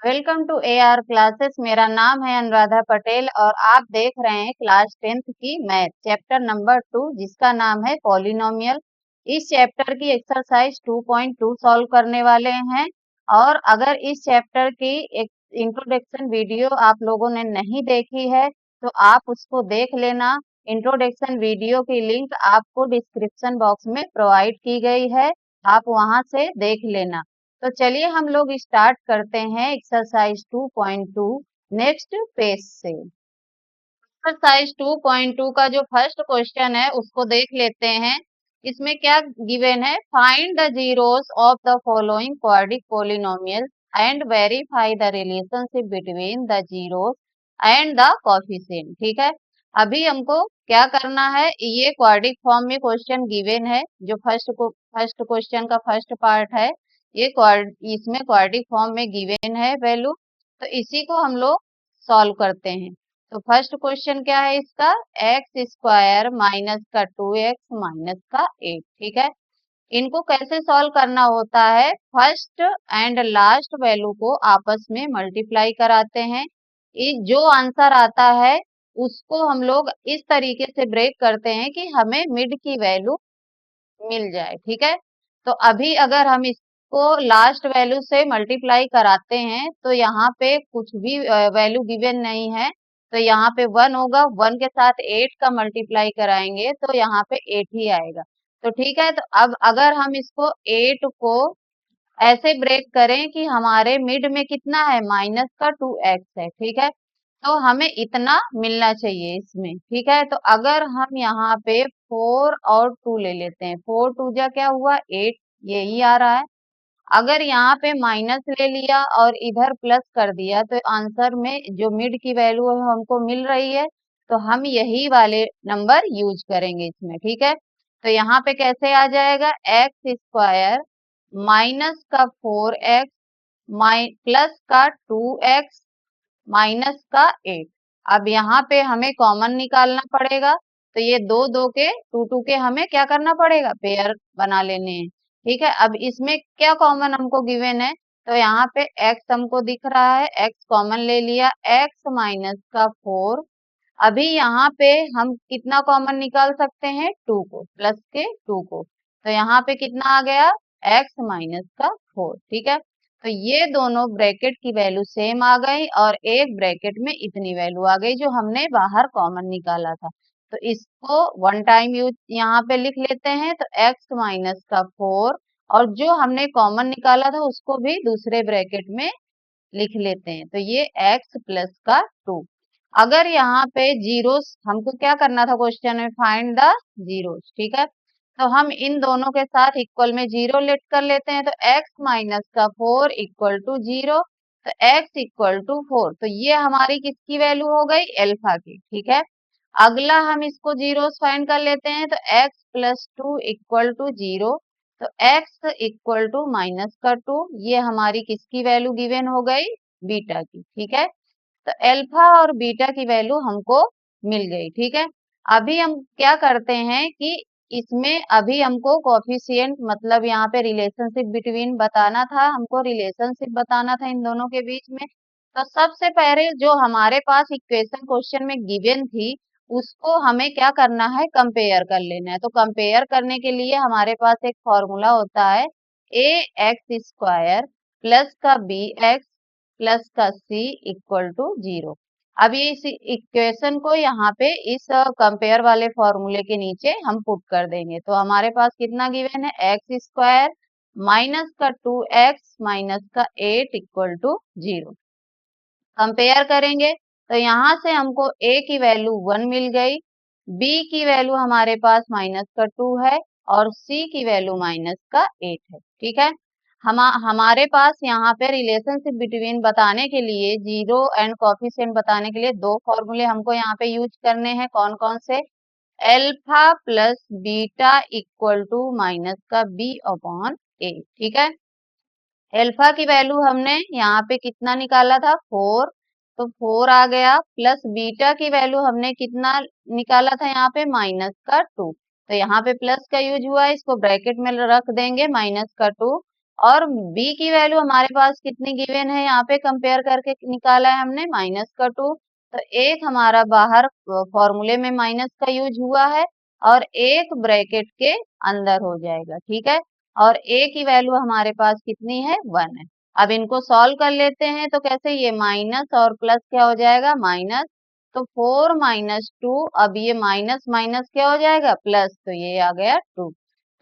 Welcome to AR classes. मेरा नाम है अनुराधा पटेल और आप देख रहे हैं क्लास 10th की मैथ चैप्टर नंबर 2 जिसका नाम है पॉलिनोमियल। इस चैप्टर की एक्सरसाइज 2.2 सॉल्व करने वाले हैं। और अगर इस चैप्टर की एक इंट्रोडक्शन वीडियो आप लोगों ने नहीं देखी है तो आप उसको देख लेना। इंट्रोडक्शन वीडियो की लिंक आपको डिस्क्रिप्शन बॉक्स में प्रोवाइड की गई है, आप वहां से देख लेना। तो चलिए हम लोग स्टार्ट करते हैं एक्सरसाइज 2.2 नेक्स्ट पेज से। एक्सरसाइज 2.2 का जो फर्स्ट क्वेश्चन है उसको देख लेते हैं। इसमें क्या गिवन है, find the zeros of the following quadric polynomial and verify the relationship between the zeros and the coefficient. ठीक है, अभी हमको क्या करना है, ये क्वाड्रिक फॉर्म में क्वेश्चन गिवन है। जो फर्स्ट क्वेश्चन का फर्स्ट पार्ट है ये इसमें क्वाड्रिक फॉर्म में गिवन है वैल्यू, तो इसी को हम लोग सॉल्व करते हैं। तो फर्स्ट क्वेश्चन क्या है इसका, एक्स स्क्वायर माइनस का 2x माइनस का 8। ठीक है, इनको कैसे सॉल्व करना होता है, फर्स्ट एंड लास्ट वैल्यू को आपस में मल्टीप्लाई कराते हैं। जो आंसर आता है उसको हम लोग इस तरीके से ब्रेक करते हैं कि हमें मिड की वैल्यू मिल जाए। ठीक है, तो अभी अगर हम इसको लास्ट वैल्यू से मल्टीप्लाई कराते हैं तो यहाँ पे कुछ भी वैल्यू गिवन नहीं है, तो यहाँ पे 1 होगा, 1 के साथ 8 का मल्टीप्लाई कराएंगे तो यहाँ पे 8 ही आएगा। तो ठीक है, तो अब अगर हम इसको 8 को ऐसे ब्रेक करें कि हमारे मिड में कितना है, माइनस का 2x है। ठीक है, तो हमें इतना मिलना चाहिए इसमें। ठीक है, तो अगर हम यहाँ पे 4 और 2 ले लेते हैं, 4 2 जा क्या हुआ 8, यही आ रहा है। अगर यहाँ पे माइनस ले लिया और इधर प्लस कर दिया तो आंसर में जो मिड की वैल्यू है हमको मिल रही है, तो हम यही वाले नंबर यूज करेंगे इसमें। ठीक है, तो यहाँ पे कैसे आ जाएगा, एक्स स्क्वायर माइनस का 4x प्लस का 2x माइनस का 8। अब यहाँ पे हमें कॉमन निकालना पड़ेगा, तो ये दो दो के टू टू के हमें क्या करना पड़ेगा, पेयर बना लेने हैं। ठीक है, अब इसमें क्या कॉमन हमको गिवन है, तो यहाँ पे x हमको दिख रहा है, x कॉमन ले लिया, x माइनस का 4। अभी यहाँ पे हम कितना कॉमन निकाल सकते हैं, 2 को, प्लस के 2 को, तो यहाँ पे कितना आ गया, x माइनस का 4। ठीक है, तो ये दोनों ब्रैकेट की वैल्यू सेम आ गई और एक ब्रैकेट में इतनी वैल्यू आ गई जो हमने बाहर कॉमन निकाला था। तो इसको वन टाइम यूज यहाँ पे लिख लेते हैं, तो x माइनस का 4 और जो हमने कॉमन निकाला था उसको भी दूसरे ब्रैकेट में लिख लेते हैं, तो ये x प्लस का 2। अगर यहाँ पे जीरोस, हमको क्या करना था क्वेश्चन में, फाइंड द जीरोस। ठीक है, तो हम इन दोनों के साथ इक्वल में जीरो लेट कर लेते हैं, तो x माइनस का 4 इक्वल टू 0, तो x इक्वल टू 4, तो ये हमारी किसकी वैल्यू हो गई, एल्फा की। ठीक है, अगला हम इसको जीरोस फाइंड कर लेते हैं, तो x प्लस 2 इक्वल टू 0, तो x इक्वल टू माइनस का 2, ये हमारी किसकी वैल्यू गिवन हो गई, बीटा की। ठीक है, तो अल्फा और बीटा की वैल्यू हमको मिल गई। ठीक है, अभी हम क्या करते हैं कि इसमें अभी हमको कोफिशिएंट मतलब यहाँ पे रिलेशनशिप बिटवीन बताना था, हमको रिलेशनशिप बताना था इन दोनों के बीच में। तो सबसे पहले जो हमारे पास इक्वेशन क्वेश्चन में गिवन थी उसको हमें क्या करना है, कंपेयर कर लेना है। तो कंपेयर करने के लिए हमारे पास एक फॉर्मूला होता है, ए एक्स स्क्वायर प्लस का बी एक्स प्लस का सी इक्वल टू 0। अब ये इस इक्वेशन को यहाँ पे इस कंपेयर वाले फॉर्मूले के नीचे हम पुट कर देंगे, तो हमारे पास कितना गिवन है, एक्स स्क्वायर माइनस का 2x माइनस का 8 इक्वल टू 0। कंपेयर करेंगे तो यहाँ से हमको a की वैल्यू 1 मिल गई, b की वैल्यू हमारे पास माइनस का 2 है और c की वैल्यू माइनस का 8 है। ठीक है, हमारे पास यहाँ पे रिलेशनशिप बिटवीन बताने के लिए, जीरो एंड कोफिशिएंट बताने के लिए दो फॉर्मूले हमको यहाँ पे यूज करने हैं। कौन कौन से, alpha plus beta equal to minus का b अपॉन a। ठीक है, एल्फा की वैल्यू हमने यहाँ पे कितना निकाला था, 4, तो 4 आ गया, प्लस बीटा की वैल्यू हमने कितना निकाला था यहाँ पे, माइनस का 2, तो यहाँ पे प्लस का यूज हुआ, इसको ब्रैकेट में रख देंगे, माइनस का 2 और बी की वैल्यू हमारे पास कितनी गिवन है, यहाँ पे कंपेयर करके निकाला है हमने -2। तो एक हमारा बाहर फॉर्मूले में माइनस का यूज हुआ है और एक ब्रैकेट के अंदर हो जाएगा, ठीक है। और ए की वैल्यू हमारे पास कितनी है, 1 है। अब इनको सॉल्व कर लेते हैं, तो कैसे, ये माइनस और प्लस क्या हो जाएगा, माइनस। तो 4 - 2, अब ये माइनस माइनस क्या हो जाएगा, प्लस, तो ये आ गया 2।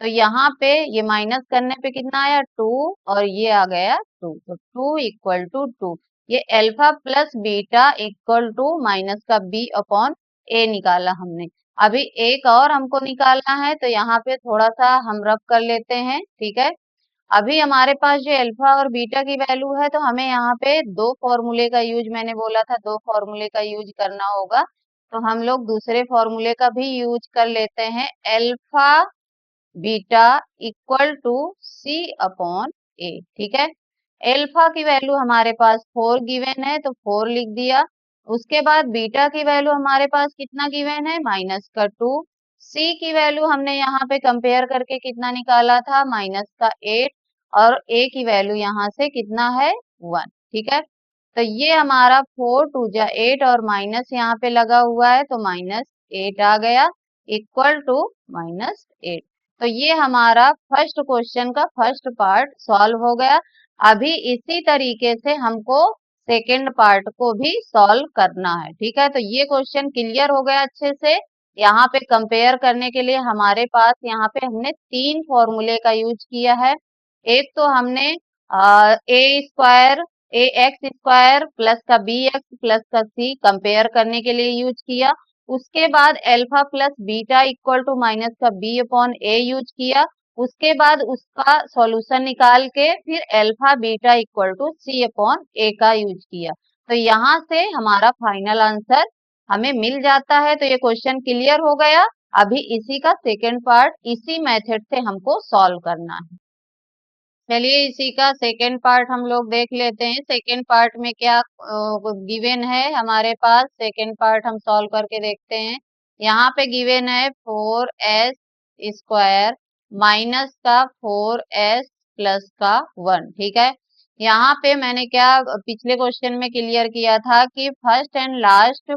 तो यहाँ पे ये माइनस करने पे कितना आया, 2, और ये आ गया 2। तो 2 = 2। ये alpha plus beta equal to minus का बी अपॉन ए निकाला हमने। अभी एक और हमको निकालना है, तो यहाँ पे थोड़ा सा हम रब कर लेते हैं, ठीक है। अभी हमारे पास जो अल्फा और बीटा की वैल्यू है, तो हमें यहाँ पे दो फॉर्मूले का यूज, मैंने बोला था दो फॉर्मूले का यूज करना होगा। तो हम लोग दूसरे फॉर्मूले का भी यूज कर लेते हैं, alpha beta equal to C upon ए, ठीक है। एल्फा की वैल्यू हमारे पास 4 गिवन है, तो 4 लिख दिया। उसके बाद बीटा की वैल्यू हमारे पास कितना गिवन है, -2। सी की वैल्यू हमने यहाँ पे कंपेयर करके कितना निकाला था, -8। और ए की वैल्यू यहाँ से कितना है, 1, ठीक है। तो ये हमारा 4 2 जा 8 और माइनस यहाँ पे लगा हुआ है, तो -8 आ गया इक्वल टू -8। तो ये हमारा फर्स्ट क्वेश्चन का फर्स्ट पार्ट सॉल्व हो गया। अभी इसी तरीके से हमको सेकंड पार्ट को भी सॉल्व करना है, ठीक है। तो ये क्वेश्चन क्लियर हो गया अच्छे से। यहाँ पे कंपेयर करने के लिए हमारे पास यहाँ पे हमने 3 फॉर्मूले का यूज किया है। एक तो हमने A² AX² प्लस का BX प्लस का C कंपेयर करने के लिए यूज किया। उसके बाद alpha plus beta equal to minus का बी अपॉन ए यूज किया। उसके बाद उसका सॉल्यूशन निकाल के फिर alpha beta equal to C upon a का यूज किया। तो यहाँ से हमारा फाइनल आंसर हमें मिल जाता है। तो ये क्वेश्चन क्लियर हो गया। अभी इसी का सेकेंड पार्ट इसी मेथड से हमको सॉल्व करना है। चलिए इसी का सेकेंड पार्ट हम लोग देख लेते हैं। सेकेंड पार्ट में क्या गिवन है हमारे पास, सेकेंड पार्ट हम सॉल्व करके देखते हैं। यहाँ पे गिवन है 4s² माइनस का 4s प्लस का 1, ठीक है। यहाँ पे मैंने क्या पिछले क्वेश्चन में क्लियर किया था कि फर्स्ट एंड लास्ट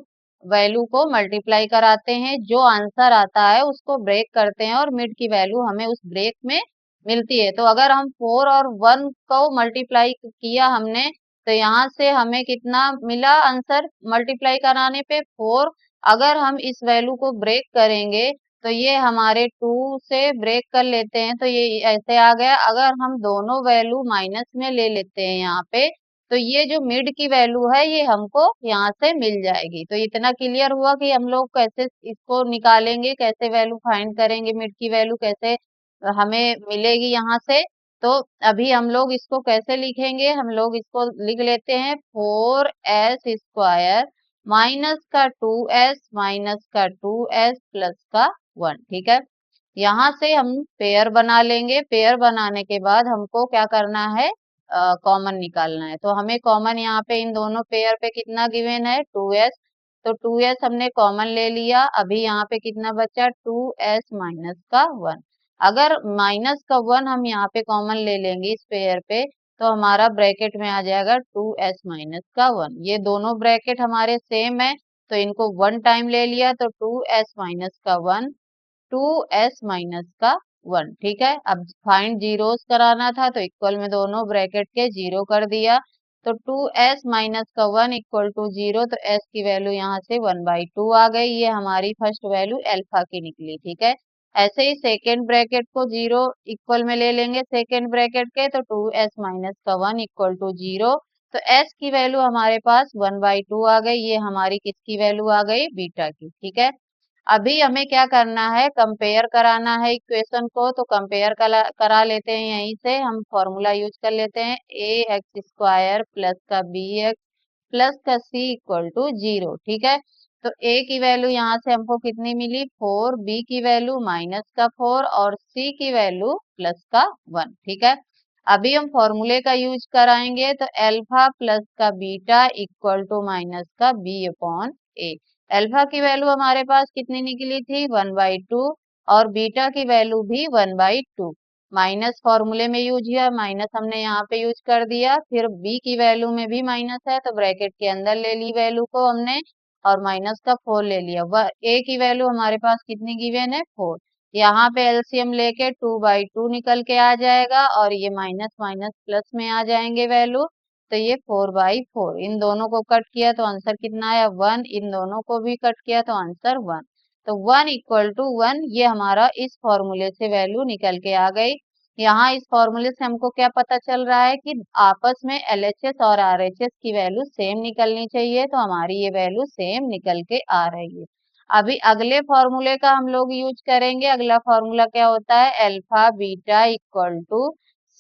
वैल्यू को मल्टीप्लाई कराते हैं, जो आंसर आता है उसको ब्रेक करते हैं और मिड की वैल्यू हमें उस ब्रेक में मिलती है। तो अगर हम 4 और 1 को मल्टीप्लाई किया हमने, तो यहाँ से हमें कितना मिला आंसर मल्टीप्लाई कराने पे, 4। अगर हम इस वैल्यू को ब्रेक करेंगे, तो ये हमारे 2 से ब्रेक कर लेते हैं, तो ये ऐसे आ गया। अगर हम दोनों वैल्यू माइनस में ले लेते हैं यहाँ पे, तो ये जो मिड की वैल्यू है ये हमको यहाँ से मिल जाएगी। तो इतना क्लियर हुआ कि हम लोग कैसे इसको निकालेंगे, कैसे वैल्यू फाइंड करेंगे, मिड की वैल्यू कैसे हमें मिलेगी यहाँ से। तो अभी हम लोग इसको कैसे लिखेंगे, हम लोग इसको लिख लेते हैं 4s² माइनस का 2s माइनस का 2s प्लस का 1, ठीक है। यहाँ से हम पेयर बना लेंगे। पेयर बनाने के बाद हमको क्या करना है, कॉमन निकालना है। तो हमें कॉमन यहाँ पे इन दोनों पेयर पे कितना गिवन है, 2s। तो 2s हमने कॉमन ले लिया। अभी यहाँ पे कितना बचा, 2s माइनस का 1। अगर माइनस का 1 हम यहाँ पे कॉमन ले लेंगे इस पेयर पे, तो हमारा ब्रैकेट में आ जाएगा 2s माइनस का 1। ये दोनों ब्रैकेट हमारे सेम है, तो इनको 1 टाइम ले लिया, तो 2s माइनस का 1 2s माइनस का 1, ठीक है। अब फाइंड जीरोस कराना था, तो इक्वल में दोनों ब्रैकेट के जीरो कर दिया। तो 2s माइनस का 1 इक्वल टू 0। तो s की वैल्यू यहाँ से 1/2 आ गई। ये हमारी फर्स्ट वैल्यू अल्फा की निकली, ठीक है। ऐसे ही सेकेंड ब्रैकेट को 0 इक्वल में ले लेंगे सेकेंड ब्रैकेट के, तो 2s माइनस का 1 इक्वल टू 0। तो s की वैल्यू हमारे पास 1/2 आ गई। ये हमारी किसकी वैल्यू आ गई, बीटा की, ठीक है। अभी हमें क्या करना है, कंपेयर कराना है इक्वेशन को। तो कंपेयर करा लेते हैं, यहीं से हम फॉर्मूला यूज कर लेते हैं, ax² प्लस का bx प्लस का c इक्वल टू 0, ठीक है। तो a की वैल्यू यहाँ से हमको कितनी मिली, 4, b की वैल्यू माइनस का 4 और c की वैल्यू प्लस का 1, ठीक है। अभी हम फॉर्मूले का यूज कराएंगे, तो अल्फा प्लस का बीटा इक्वल टू माइनस का b अपॉन a। अल्फा की वैल्यू हमारे पास कितनी निकली थी, 1/2 और बीटा की वैल्यू भी 1/2। माइनस फॉर्मूले में यूज किया, माइनस हमने यहाँ पे यूज कर दिया, फिर बी की वैल्यू में भी माइनस है तो ब्रैकेट के अंदर ले ली वैल्यू को हमने और माइनस का 4 ले लिया। वह ए की वैल्यू हमारे पास कितनी गिवन है 4। यहाँ पे एलसीएम लेके 2/2 निकल के आ जाएगा और ये माइनस माइनस प्लस में आ जाएंगे वैल्यू, तो ये 4/4। इन दोनों को कट किया तो आंसर कितना आया 1, इन दोनों को भी कट किया तो आंसर 1। तो 1 इक्वल टू 1 ये हमारा इस फॉर्मूले से वैल्यू निकल के आ गई। यहाँ इस फॉर्मूले से हमको क्या पता चल रहा है कि आपस में एलएचएस और आरएचएस की वैल्यू सेम निकलनी चाहिए, तो हमारी ये वैल्यू सेम निकल के आ रही है। अभी अगले फॉर्मूले का हम लोग यूज करेंगे। अगला फॉर्मूला क्या होता है, alpha beta equal to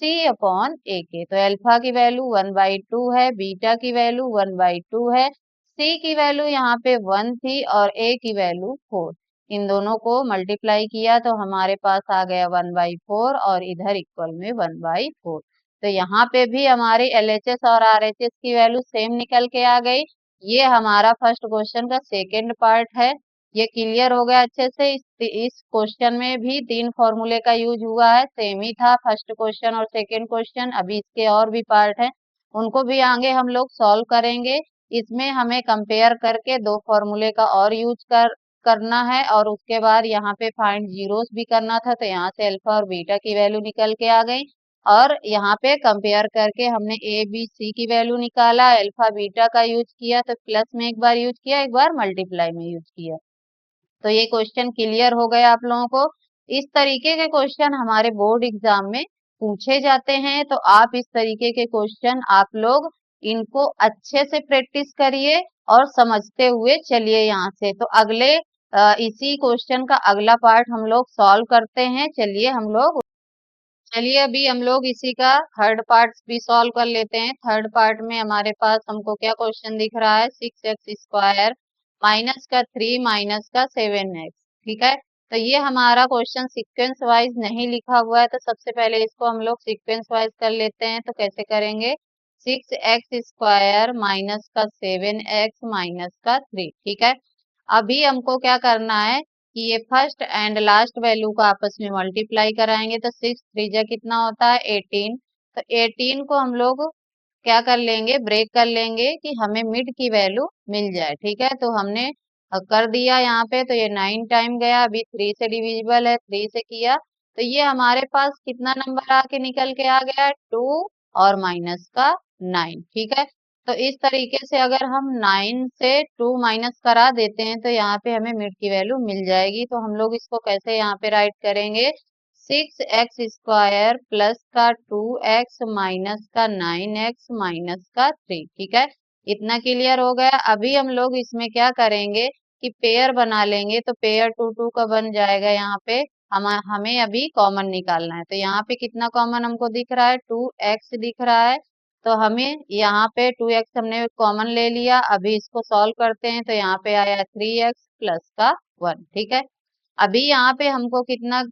C upon a के। तो अल्फा की वैल्यू 1/2 है, बीटा की वैल्यू 1/2 है, सी की वैल्यू यहाँ पे 1 थी और ए की वैल्यू 4। इन दोनों को मल्टीप्लाई किया तो हमारे पास आ गया 1/4 और इधर इक्वल में 1/4। तो यहाँ पे भी हमारे एलएचएस और आरएचएस की वैल्यू सेम निकल के आ गई। ये हमारा फर्स्ट क्वेश्चन का सेकेंड पार्ट है। ये क्लियर हो गया अच्छे से। इस क्वेश्चन में भी 3 फॉर्मूले का यूज हुआ है, सेम ही था फर्स्ट क्वेश्चन और सेकेंड क्वेश्चन। अभी इसके और भी पार्ट है, उनको भी आगे हम लोग सॉल्व करेंगे। इसमें हमें कंपेयर करके 2 फॉर्मूले का और यूज करना है और उसके बाद यहाँ पे फाइंड जीरोस भी करना था, तो यहाँ से अल्फा और बीटा की वैल्यू निकल के आ गई और यहाँ पे कंपेयर करके हमने ए बी सी की वैल्यू निकाला। अल्फा बीटा का यूज किया तो प्लस में एक बार यूज किया, एक बार मल्टीप्लाई में यूज किया। तो ये क्वेश्चन क्लियर हो गया आप लोगों को। इस तरीके के क्वेश्चन हमारे बोर्ड एग्जाम में पूछे जाते हैं, तो आप इस तरीके के क्वेश्चन आप लोग इनको अच्छे से प्रैक्टिस करिए और समझते हुए चलिए यहाँ से। तो अगले इसी क्वेश्चन का अगला पार्ट हम लोग सॉल्व करते हैं। चलिए अभी हम लोग इसी का थर्ड पार्ट भी सॉल्व कर लेते हैं। थर्ड पार्ट में हमारे पास हमको क्या क्वेश्चन दिख रहा है, 6x² माइनस का 3 माइनस का 7x। ठीक है, तो ये हमारा क्वेश्चन सीक्वेंस वाइज नहीं लिखा हुआ है, तो सबसे पहले इसको हम लोग सीक्वेंस वाइज कर लेते हैं। तो कैसे करेंगे, 6x² माइनस का 7x माइनस का 3। ठीक है, अभी हमको क्या करना है कि ये फर्स्ट एंड लास्ट वैल्यू को आपस में मल्टीप्लाई कराएंगे। तो 6 3 कितना होता है 18। तो 18 को हम लोग क्या कर लेंगे, ब्रेक कर लेंगे कि हमें मिड की वैल्यू मिल जाए। ठीक है, तो हमने कर दिया यहाँ पे, तो ये 9 टाइम गया। अभी 3 से डिविजिबल है, 3 से किया तो ये हमारे पास कितना नंबर आके निकल के आ गया 2 और माइनस का 9। ठीक है, तो इस तरीके से अगर हम 9 से 2 माइनस करा देते हैं तो यहाँ पे हमें मिड की वैल्यू मिल जाएगी। तो हम लोग इसको कैसे यहाँ पे राइट करेंगे, 6x² प्लस का 2x माइनस का 9x माइनस का 3। ठीक है, इतना क्लियर हो गया। अभी हम लोग इसमें क्या करेंगे कि पेयर बना लेंगे, तो पेयर 2 2 का बन जाएगा। यहाँ पे हमें अभी कॉमन निकालना है, तो यहाँ पे कितना कॉमन हमको दिख रहा है 2x दिख रहा है। तो हमें यहाँ पे 2x हमने कॉमन ले लिया। अभी इसको सॉल्व करते हैं, तो यहाँ पे आया 3x प्लस का 1। ठीक है, अभी यहाँ पे हमको कितना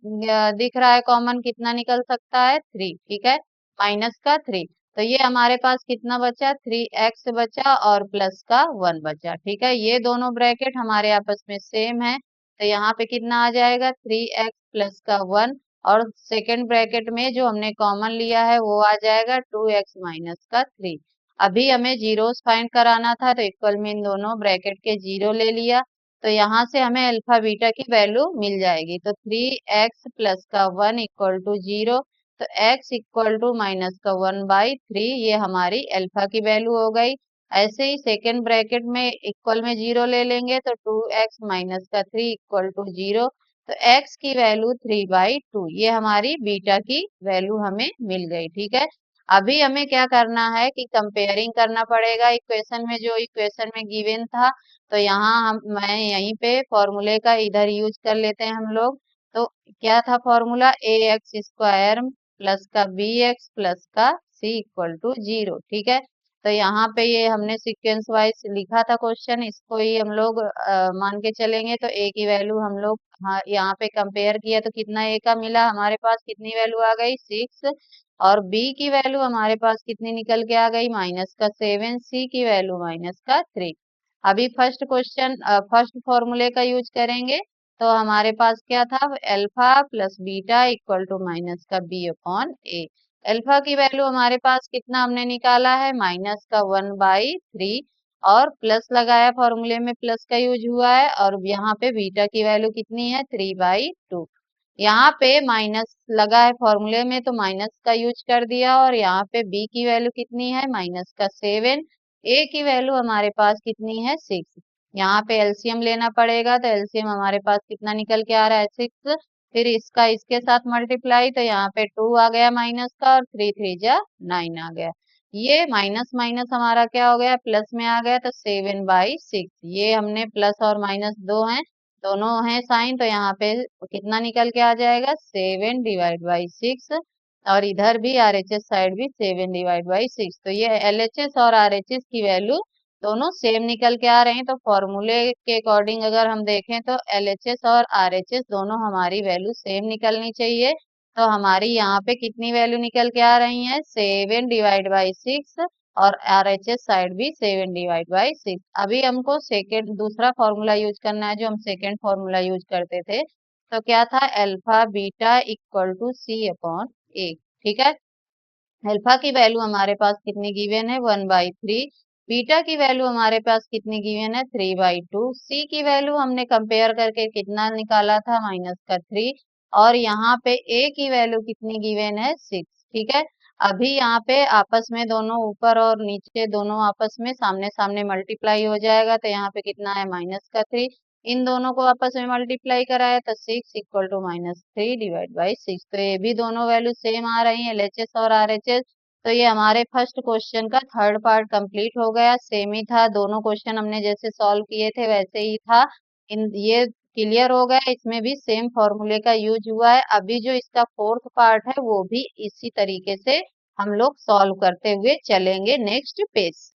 दिख रहा है कॉमन, कितना निकल सकता है 3। ठीक है, माइनस का 3। तो ये हमारे पास कितना बचा 3x बचा और प्लस का 1 बचा। ठीक है, ये दोनों ब्रैकेट हमारे आपस में सेम है, तो यहाँ पे कितना आ जाएगा 3x प्लस का 1 और सेकेंड ब्रैकेट में जो हमने कॉमन लिया है वो आ जाएगा 2x माइनस का 3। अभी हमें जीरोस फाइंड कराना था, तो इक्वल में इन दोनों ब्रैकेट के जीरो ले लिया, तो यहाँ से हमें अल्फा बीटा की वैल्यू मिल जाएगी। तो 3x प्लस का 1 इक्वल टू 0, तो x इक्वल टू माइनस का 1/3 ये हमारी अल्फा की वैल्यू हो गई। ऐसे ही सेकेंड ब्रैकेट में इक्वल में 0 ले लेंगे, तो 2x माइनस का 3 इक्वल टू 0, तो x की वैल्यू 3/2 ये हमारी बीटा की वैल्यू हमें मिल गई। ठीक है, अभी हमें क्या करना है कि कंपेयरिंग करना पड़ेगा इक्वेशन में, जो इक्वेशन में गिवन था। तो यहाँ मैं यहीं पे फॉर्मूले का इधर यूज कर लेते हैं हम लोग। तो क्या था फॉर्मूला, ax² प्लस का bx प्लस का c इक्वल टू 0। ठीक है, तो यहाँ पे ये हमने सीक्वेंस वाइज लिखा था क्वेश्चन, इसको ही हम लोग मान के चलेंगे। तो a की वैल्यू हम लोग हाँ यहाँ पे कंपेयर किया तो कितना a का मिला, हमारे पास कितनी वैल्यू आ गई 6 और b की वैल्यू हमारे पास कितनी निकल के आ गई माइनस का 7, c की वैल्यू माइनस का 3। अभी फर्स्ट क्वेश्चन फर्स्ट फॉर्मूले का यूज करेंगे। तो हमारे पास क्या था, alpha plus beta equal to minus का बी अपॉन ए। अल्फा की वैल्यू हमारे पास कितना हमने निकाला है, माइनस का 1/3, और प्लस लगाया, फॉर्मूले में प्लस का यूज हुआ है, और यहाँ पे बीटा की वैल्यू कितनी है, 3/2। यहाँ पे माइनस लगा है फॉर्मूले में तो माइनस का यूज कर दिया, और यहाँ पे बी की वैल्यू कितनी है, माइनस का 7, ए की वैल्यू हमारे पास कितनी है, 6। यहाँ पे एलसीएम लेना पड़ेगा, तो एलसीएम हमारे पास कितना निकल के आ रहा है, 6। फिर इसका इसके साथ मल्टीप्लाई, तो यहाँ पे 2 आ गया माइनस का, और 3 3 जा 9 आ गया। ये माइनस माइनस हमारा क्या हो गया, प्लस में आ गया, तो 7/6। ये हमने प्लस और माइनस दो हैं, दोनों हैं साइन, तो यहाँ पे कितना निकल के आ जाएगा, 7/6। और इधर भी आरएचएस साइड भी 7/6। तो ये एलएचएस और आरएचएस की वैल्यू दोनों सेम निकल के आ रहे हैं। तो फॉर्मूले के अकॉर्डिंग अगर हम देखें तो एलएचएस और आरएचएस दोनों हमारी वैल्यू सेम निकलनी चाहिए। तो हमारी यहाँ पे कितनी वैल्यू निकल के आ रही है, 7/6, और आरएचएस साइड भी 7/6। अभी हमको सेकेंड दूसरा फॉर्मूला यूज करना है, जो हम सेकेंड फॉर्मूला यूज करते थे। तो क्या था, alpha beta equal to C upon ए। ठीक है, अल्फा की वैल्यू हमारे पास कितनी गिवन है, 1/3। बीटा की वैल्यू हमारे पास कितनी गिवन है, 3/2। सी की वैल्यू हमने कंपेयर करके कितना निकाला था, माइनस का 3। और यहाँ पे ए की वैल्यू कितनी गिवन है, 6। ठीक है, अभी यहाँ पे आपस में दोनों ऊपर और नीचे दोनों आपस में सामने सामने मल्टीप्लाई हो जाएगा, तो यहाँ पे कितना है, माइनस का 3। इन दोनों को आपस में मल्टीप्लाई कराया तो 6 इक्वल टू -3/6। तो ये भी दोनों वैल्यू सेम आ रही है, एलएचएस और आरएचएस। तो ये हमारे फर्स्ट क्वेश्चन का थर्ड पार्ट कंप्लीट हो गया। सेम ही था, दोनों क्वेश्चन हमने जैसे सॉल्व किए थे वैसे ही था। इन ये क्लियर हो गया, इसमें भी सेम फॉर्मूले का यूज हुआ है। अभी जो इसका फोर्थ पार्ट है वो भी इसी तरीके से हम लोग सॉल्व करते हुए चलेंगे नेक्स्ट पेज।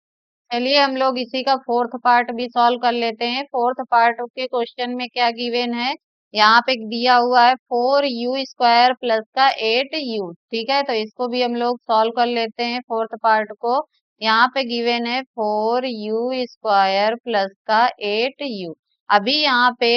चलिए हम लोग इसी का फोर्थ पार्ट भी सॉल्व कर लेते हैं। फोर्थ पार्ट के क्वेश्चन में क्या गिवन है, यहाँ पे दिया हुआ है 4u² प्लस का 8u। ठीक है, तो इसको भी हम लोग सॉल्व कर लेते हैं फोर्थ पार्ट को। यहाँ पे गिवन है 4u² प्लस का 8u। अभी यहाँ पे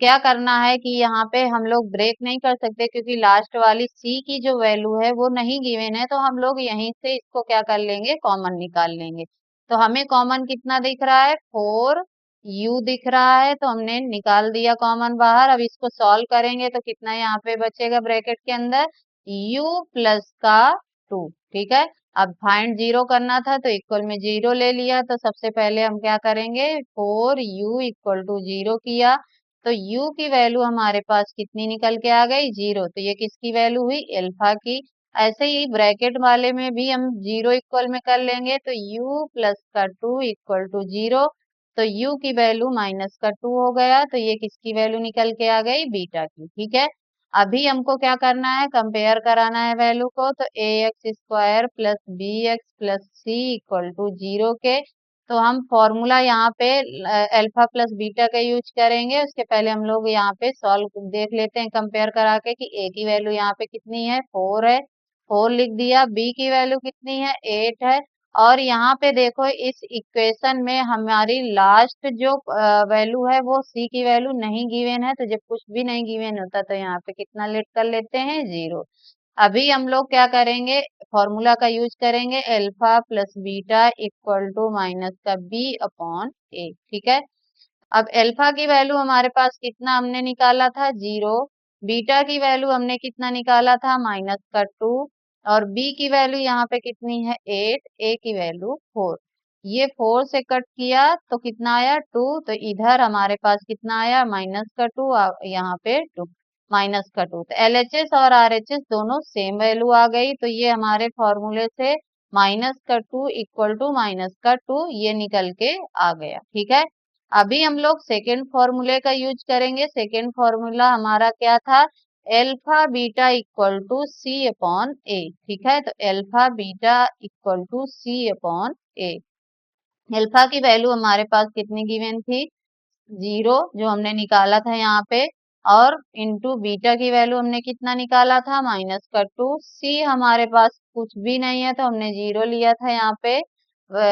क्या करना है कि यहाँ पे हम लोग ब्रेक नहीं कर सकते, क्योंकि लास्ट वाली c की जो वैल्यू है वो नहीं गिवन है, तो हम लोग यहीं से इसको क्या कर लेंगे, कॉमन निकाल लेंगे। तो हमें कॉमन कितना दिख रहा है, 4u दिख रहा है, तो हमने निकाल दिया कॉमन बाहर। अब इसको सॉल्व करेंगे तो कितना यहाँ पे बचेगा ब्रैकेट के अंदर, u प्लस का 2। ठीक है, अब फाइंड जीरो करना था तो इक्वल में जीरो ले लिया। तो सबसे पहले हम क्या करेंगे, 4u इक्वल टू 0 किया, तो u की वैल्यू हमारे पास कितनी निकल के आ गई, 0। तो ये किसकी वैल्यू हुई, अल्फा की। ऐसे ही ब्रैकेट वाले में भी हम 0 इक्वल में कर लेंगे, तो u प्लस का 2 इक्वल टू 0। तो u की वैल्यू माइनस का 2 हो गया, तो ये किसकी वैल्यू निकल के आ गई, बीटा की। ठीक है, अभी हमको क्या करना है, कंपेयर कराना है वैल्यू को। तो ax² plus bx plus c equal to 0 के, तो हम फॉर्मूला यहाँ पे अल्फा प्लस बीटा का यूज करेंगे। उसके पहले हम लोग यहाँ पे सॉल्व देख लेते हैं कंपेयर करा के कि a की वैल्यू यहाँ पे कितनी है, 4 है, 4 लिख दिया। b की वैल्यू कितनी है, 8 है। और यहाँ पे देखो इस इक्वेशन में हमारी लास्ट जो वैल्यू है वो c की वैल्यू नहीं गिवन है, तो जब कुछ भी नहीं गिवन होता तो यहाँ पे कितना लेट कर लेते हैं, 0। अभी हम लोग क्या करेंगे, फॉर्मूला का यूज करेंगे, alpha plus beta equal to minus का b अपॉन a। ठीक है, अब अल्फा की वैल्यू हमारे पास कितना हमने निकाला था, 0। बीटा की वैल्यू हमने कितना निकाला था, माइनस का 2। और b की वैल्यू यहाँ पे कितनी है, 8। a की वैल्यू 4। ये 4 से कट किया तो कितना आया, 2। तो इधर हमारे पास कितना आया, माइनस का 2, यहाँ पे 2, माइनस का 2। तो एलएचएस और आरएचएस दोनों सेम वैल्यू आ गई, तो ये हमारे फॉर्मूले से माइनस का 2 इक्वल टू माइनस का 2 ये निकल के आ गया। ठीक है, अभी हम लोग सेकेंड फॉर्मूले का यूज करेंगे। सेकेंड फॉर्मूला हमारा क्या था, alpha beta equal to C upon ए। ठीक है, तो alpha beta equal to C upon A. Alpha की वैल्यू हमारे पास कितनी गिवन थी, 0 जो हमने निकाला था यहाँ पे, और इंटू बीटा की वैल्यू हमने कितना निकाला था, माइनस का 2। सी हमारे पास कुछ भी नहीं है तो हमने 0 लिया था यहाँ पे।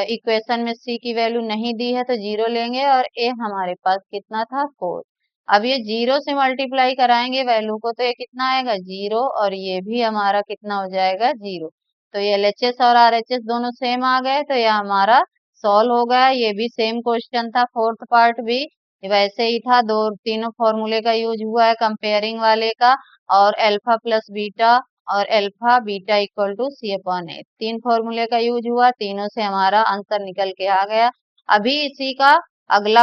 इक्वेशन में सी की वैल्यू नहीं दी है तो 0 लेंगे, और ए हमारे पास कितना था, 4। अब ये 0 से मल्टीप्लाई कराएंगे वैल्यू को, तो ये कितना आएगा 0, और ये भी हमारा कितना हो जाएगा 0। तो ये LHS और RHS दोनों सेम आ गए, तो ये हमारा सॉल्व हो गया। ये भी सेम क्वेश्चन था, फोर्थ पार्ट भी वैसे ही था। दो तीनों फॉर्मूले का यूज हुआ है कंपेयरिंग वाले का, और अल्फा प्लस बीटा और alpha beta equal to C/A, तीन फॉर्मूले का यूज हुआ, तीनों से हमारा आंसर निकल के आ गया। अभी इसी का अगला